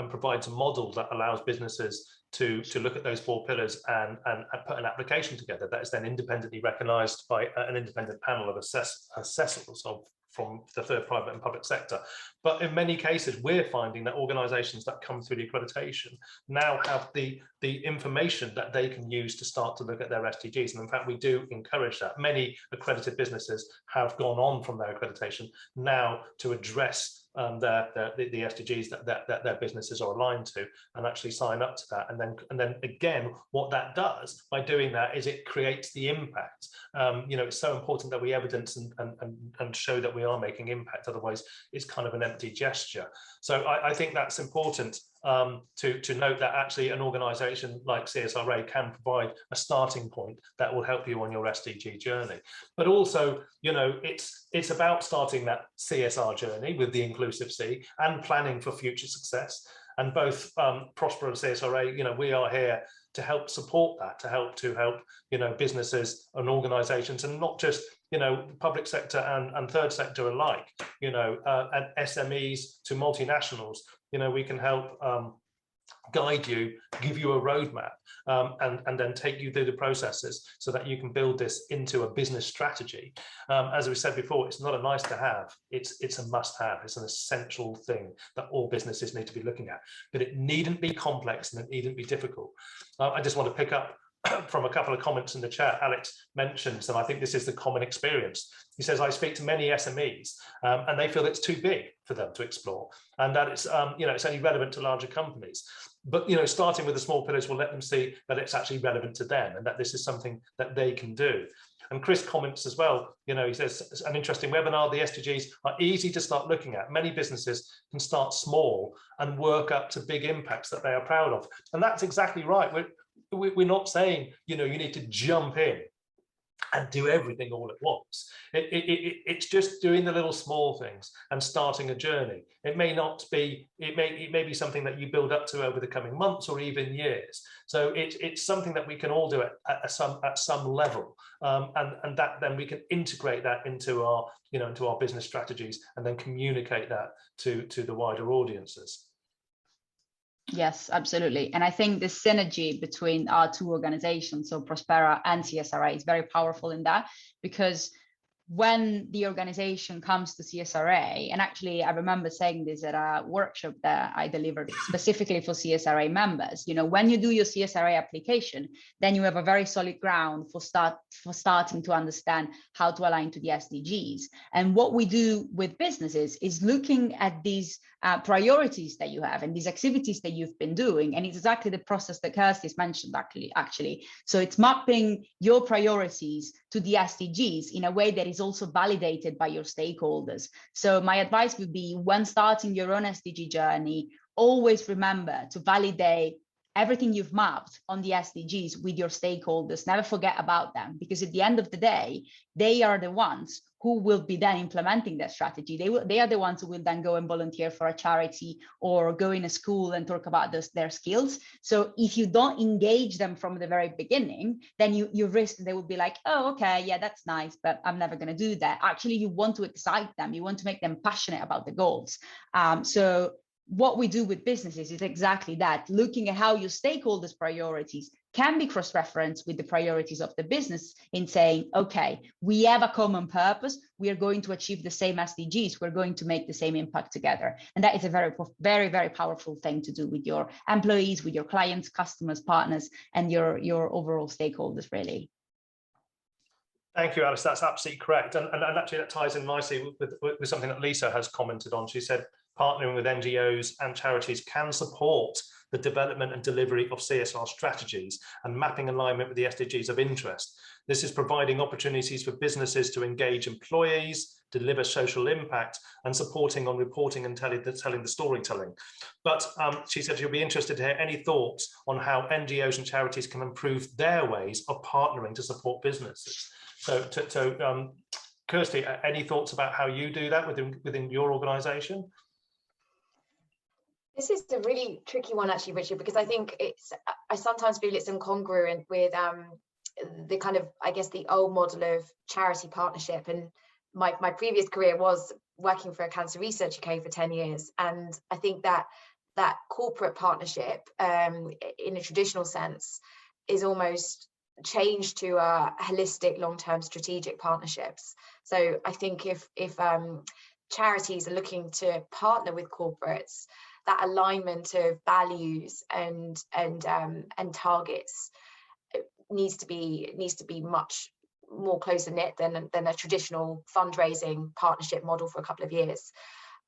provides a model that allows businesses to look at those 4 pillars and put an application together that is then independently recognised by an independent panel of assessors from the third, private and public sector. But in many cases, we're finding that organisations that come through the accreditation now have the information that they can use to start to look at their SDGs. And in fact, we do encourage that. Many accredited businesses have gone on from their accreditation now to address the SDGs that their businesses are aligned to, and actually sign up to that. And then again, what that does by doing that is it creates the impact. It's so important that we evidence and show that we are making impact. Otherwise, it's kind of an empty gesture. So I think that's important to note that actually an organisation like CSRA can provide a starting point that will help you on your SDG journey. But also, it's about starting that CSR journey with the inclusive C and planning for future success. And both Prosperah and CSRA, we are here to help support that, to help businesses and organisations, and not just public sector and third sector alike, and SMEs to multinationals. We can help guide you, give you a roadmap, and then take you through the processes so that you can build this into a business strategy. As we said before, it's not a nice to have, it's a must have. It's an essential thing that all businesses need to be looking at, but it needn't be complex and it needn't be difficult. I just want to pick up from a couple of comments in the chat. Alex mentions, and I think this is the common experience. He says, I speak to many SMEs and they feel it's too big for them to explore, and that it's it's only relevant to larger companies. But starting with the small pillars will let them see that it's actually relevant to them and that this is something that they can do. And Chris comments as well, he says, an interesting webinar, the SDGs are easy to start looking at. Many businesses can start small and work up to big impacts that they are proud of. And that's exactly right. We're not saying, you need to jump in and do everything all at once. It's just doing the little small things and starting a journey. It may not be, it may be something that you build up to over the coming months or even years. So it's something that we can all do at some level, and that then we can integrate that into our into our business strategies and then communicate that to the wider audiences. Yes, absolutely. And I think the synergy between our two organizations, so Prosperah and CSRA, is very powerful in that, because when the organization comes to CSRA, and actually I remember saying this at a workshop that I delivered specifically for CSRA members, when you do your CSRA application, then you have a very solid ground for starting to understand how to align to the SDGs. And what we do with businesses is looking at these priorities that you have and these activities that you've been doing. And it's exactly the process that Kirsty's mentioned actually. So it's mapping your priorities to the SDGs in a way that is also validated by your stakeholders. So my advice would be, when starting your own SDG journey, always remember to validate everything you've mapped on the SDGs with your stakeholders. Never forget about them, because at the end of the day, they are the ones who will be then implementing that strategy. They are the ones who will then go and volunteer for a charity or go in a school and talk about their skills. So if you don't engage them from the very beginning, then you risk they will be like, oh, okay, yeah, that's nice, but I'm never going to do that. Actually, you want to excite them. You want to make them passionate about the goals. So what we do with businesses is exactly that, looking at how your stakeholders' priorities can be cross-referenced with the priorities of the business in saying, okay, we have a common purpose. We are going to achieve the same SDGs. We're going to make the same impact together. And that is a very, very, very powerful thing to do with your employees, with your clients, customers, partners, and your overall stakeholders, really. Thank you, Alice. That's absolutely correct. And actually that ties in nicely with something that Lisa has commented on. She said, partnering with NGOs and charities can support the development and delivery of CSR strategies and mapping alignment with the SDGs of interest. This is providing opportunities for businesses to engage employees, deliver social impact, and supporting on reporting and telling the storytelling. But she said she'll be interested to hear any thoughts on how NGOs and charities can improve their ways of partnering to support businesses. So Kirsty, any thoughts about how you do that within your organisation? This is a really tricky one, actually, Richard, because I think I sometimes feel it's incongruent with the kind of, I guess, the old model of charity partnership. And my previous career was working for a cancer research UK for 10 years. And I think that corporate partnership in a traditional sense is almost changed to a holistic long-term strategic partnerships. So I think if charities are looking to partner with corporates, that alignment of values and targets needs to be much more closer knit than a traditional fundraising partnership model for a couple of years.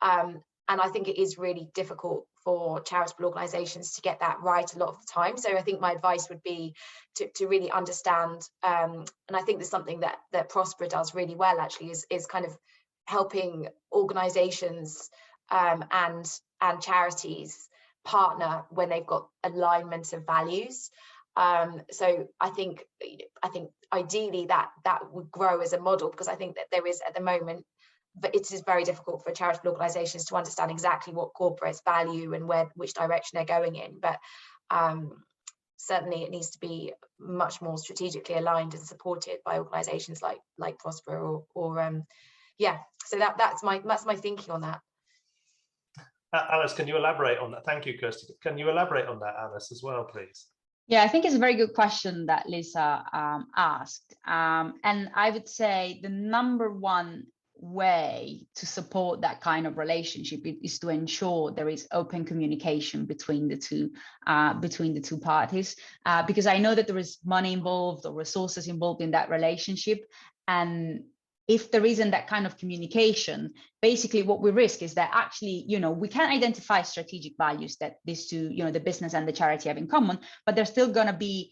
And I think it is really difficult for charitable organisations to get that right a lot of the time. So I think my advice would be to really understand, and I think there's something that Prosperah does really well, actually, is kind of helping organisations and charities partner when they've got alignment of values. So I think ideally that would grow as a model, because I think that there is at the moment, but it is very difficult for charitable organisations to understand exactly what corporates value and which direction they're going in. But certainly it needs to be much more strategically aligned and supported by organisations like Prosperah or yeah. So that's my thinking on that. Alice, can you elaborate on that? Thank you, Kirsty. Can you elaborate on that, Alice, as well, please? Yeah, I think it's a very good question that Lisa asked. And I would say the number one way to support that kind of relationship is to ensure there is open communication between the two parties, because I know that there is money involved or resources involved in that relationship. And if there isn't that kind of communication, basically what we risk is that actually, we can identify strategic values that these two, the business and the charity have in common, but they're still going to be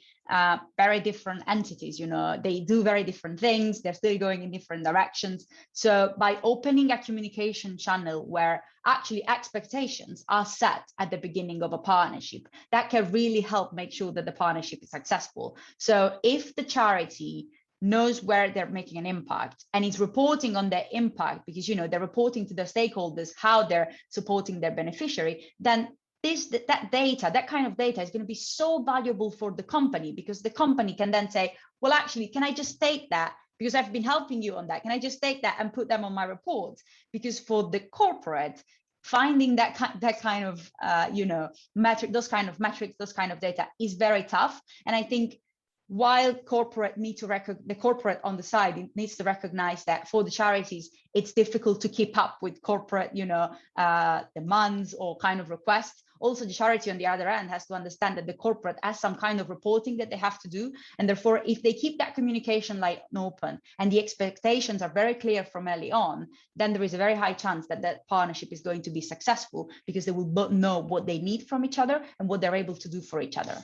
very different entities. They do very different things. They're still going in different directions. So by opening a communication channel where actually expectations are set at the beginning of a partnership, that can really help make sure that the partnership is successful. So if the charity knows where they're making an impact and is reporting on their impact, because they're reporting to their stakeholders how they're supporting their beneficiary, then that kind of data is going to be so valuable for the company, because the company can then say, well, actually, can I just take that because I've been helping you on that? Can I just take that and put them on my reports? Because for the corporate, finding that kind of metric, those kind of metrics, those kind of data is very tough. And I think while corporate the corporate on the side, it needs to recognize that for the charities, it's difficult to keep up with corporate, demands or kind of requests. Also, the charity on the other end has to understand that the corporate has some kind of reporting that they have to do. And therefore, if they keep that communication line open and the expectations are very clear from early on, then there is a very high chance that that partnership is going to be successful, because they will both know what they need from each other and what they're able to do for each other.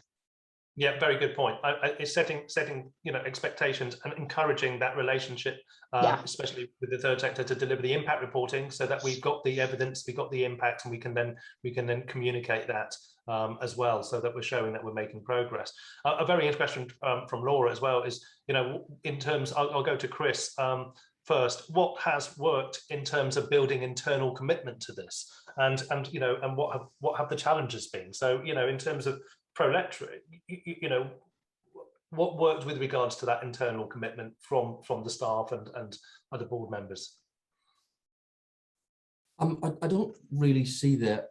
Yeah, very good point. It's setting expectations and encouraging that relationship, especially with the third sector, to deliver the impact reporting, so that we've got the evidence, we've got the impact, and we can then communicate that as well, so that we're showing that we're making progress. A very interesting from Laura as well is, in terms, I'll go to Chris first. What has worked in terms of building internal commitment to this, and what have the challenges been? So in terms of Prolectric, what worked with regards to that internal commitment from the staff and other board members? I don't really see there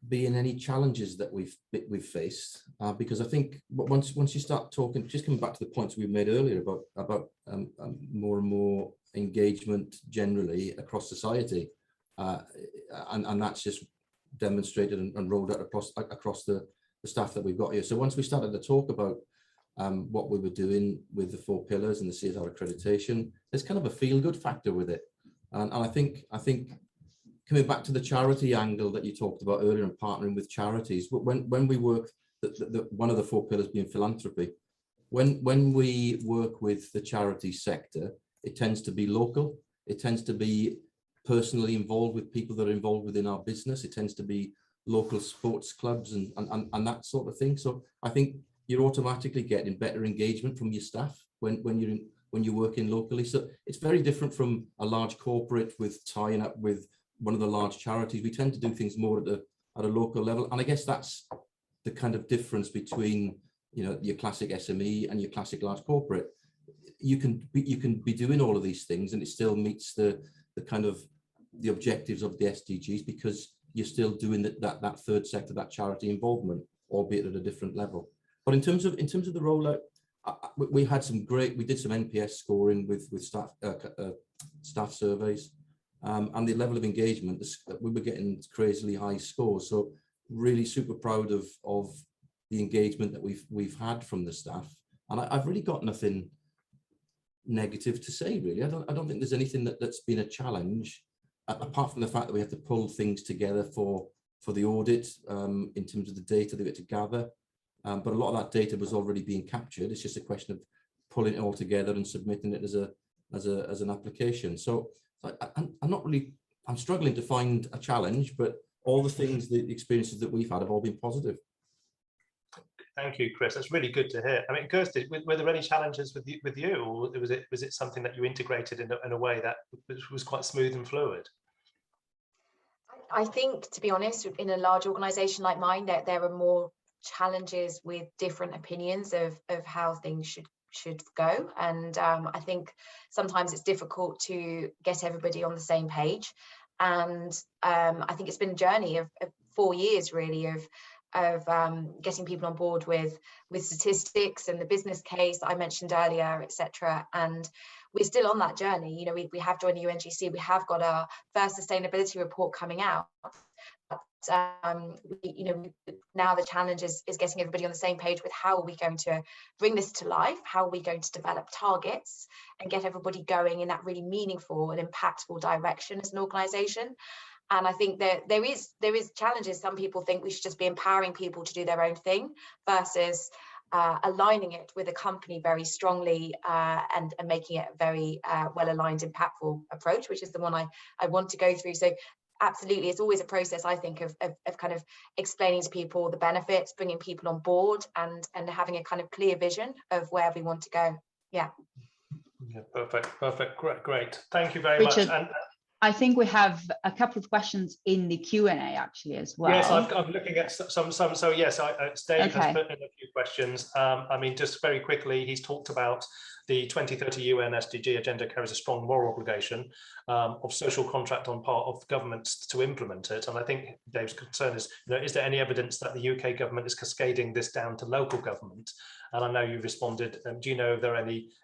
being any challenges that we've faced, because I think once you start talking, just coming back to the points we made earlier about more and more engagement generally across society, and that's just demonstrated and rolled out across the staff that we've got here. So once we started to talk about what we were doing with the 4 pillars and the CSR accreditation, there's kind of a feel-good factor with it. And I think coming back to the charity angle that you talked about earlier and partnering with charities, when we work, one of the 4 pillars being philanthropy, when we work with the charity sector, it tends to be local. It tends to be personally involved with people that are involved within our business. It tends to be local sports clubs and that sort of thing. So I think you're automatically getting better engagement from your staff when you're working locally. So it's very different from a large corporate with tying up with one of the large charities. We tend to do things more at a local level, and I guess that's the kind of difference between your classic SME and your classic large corporate. You can be doing all of these things and it still meets the kind of the objectives of the SDGs, because you're still doing that third sector, that charity involvement, albeit at a different level. But in terms of the rollout, we did some NPS scoring with staff surveys, and the level of engagement, we were getting crazily high scores. So really super proud of the engagement that we've had from the staff, and I've really got nothing negative to say, really. I don't think there's anything that's been a challenge, apart from the fact that we have to pull things together for the audit, in terms of the data that we had to gather. But a lot of that data was already being captured. It's just a question of pulling it all together and submitting it as an application. So I'm struggling to find a challenge, but all the experiences that we've had have all been positive. Thank you, Chris. That's really good to hear. I mean, Kirsty, were there any challenges with you, or was it something that you integrated in a way that was quite smooth and fluid? I think, to be honest, in a large organisation like mine, there are more challenges with different opinions of how things should go, and I think sometimes it's difficult to get everybody on the same page. And I think it's been a journey of 4 years, really, of getting people on board with statistics and the business case that I mentioned earlier, etc. And we're still on that journey. We have joined the UNGC. We have got our first sustainability report coming out. But now the challenge is getting everybody on the same page with how are we going to bring this to life, how are we going to develop targets and get everybody going in that really meaningful and impactful direction as an organisation. And I think that there is challenges. Some people think we should just be empowering people to do their own thing versus aligning it with a company very strongly and making it a very well-aligned, impactful approach, which is the one I want to go through. So absolutely, it's always a process, I think, of kind of explaining to people the benefits, bringing people on board and having a kind of clear vision of where we want to go. Yeah. Yeah, perfect. Great. Thank you very much. And I think we have a couple of questions in the Q&A actually as well. Yes, I'm looking at some. So yes, Dave has put in a few questions. I mean, just very quickly, he's talked about the 2030 UN SDG agenda carries a strong moral obligation of social contract on part of governments to implement it. And I think Dave's concern is, is there any evidence that the UK government is cascading this down to local government? and I know you responded. Do you know if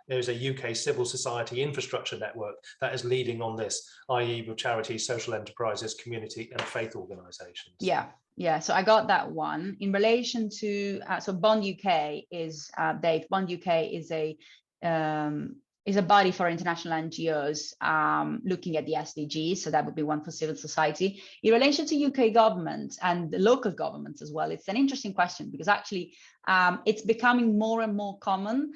there's a UK civil society infrastructure network that is leading on this, i.e. with charities, social enterprises, community and faith organisations? Yeah, so I got that one. In relation to, so Bond UK is, Dave, Bond UK is a body for international NGOs looking at the SDGs, so that would be one for civil society. In relation to UK government and the local governments as well, it's an interesting question because actually it's becoming more and more common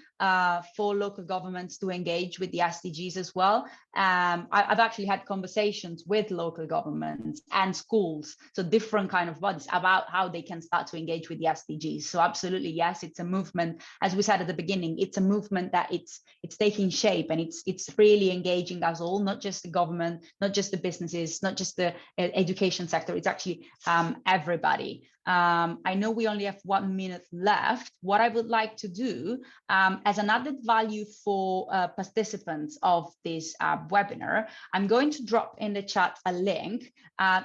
for local governments to engage with the SDGs as well. I've actually had conversations with local governments and schools, so different kind of bodies, about how they can start to engage with the SDGs. So absolutely, yes, it's a movement. As we said at the beginning, it's a movement that it's taking shape, and it's really engaging us all, not just the government, not just the businesses, not just the education sector. It's actually everybody. I know we only have 1 minute left. What I would like to do as an added value for participants of this webinar, I'm going to drop in the chat a link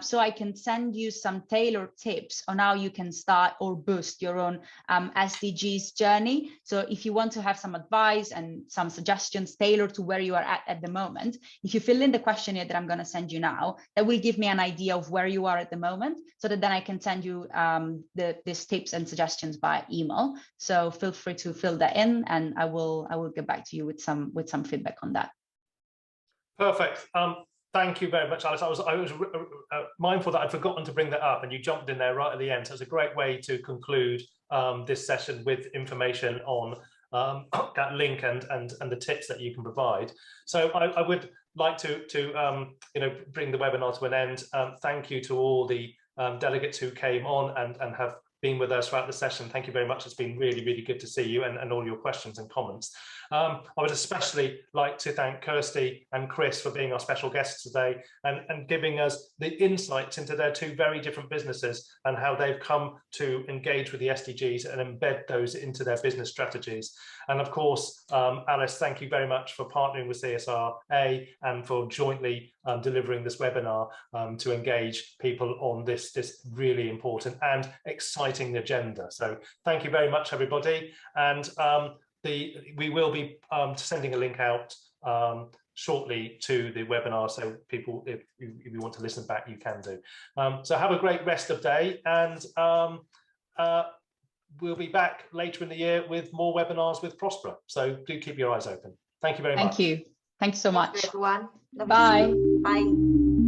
so I can send you some tailored tips on how you can start or boost your own SDGs journey. So if you want to have some advice and some suggestions tailored to where you are at the moment, if you fill in the questionnaire that I'm going to send you now, that will give me an idea of where you are at the moment, so that then I can send you these tips and suggestions by email. So feel free to fill that in, and I will get back to you with some feedback on that. Perfect. Thank you very much, Alice. I was mindful that I'd forgotten to bring that up, and you jumped in there right at the end. So it's a great way to conclude this session with information on that link and the tips that you can provide. So I would like to bring the webinar to an end. Thank you to all the delegates who came on and have been with us throughout the session. Thank you very much. It's been really, really good to see you and all your questions and comments. I would especially like to thank Kirsty and Chris for being our special guests today and giving us the insights into their two very different businesses and how they've come to engage with the SDGs and embed those into their business strategies. And of course, Alice, thank you very much for partnering with CSRA and for jointly delivering this webinar to engage people on this really important and exciting agenda. So thank you very much, everybody. And we will be sending a link out shortly to the webinar, so people, if you want to listen back, you can do. So have a great rest of day, and we'll be back later in the year with more webinars with Prosperah. So do keep your eyes open. Thank you very much. Thank you. Thanks so much. Thank you, everyone. Bye. Bye.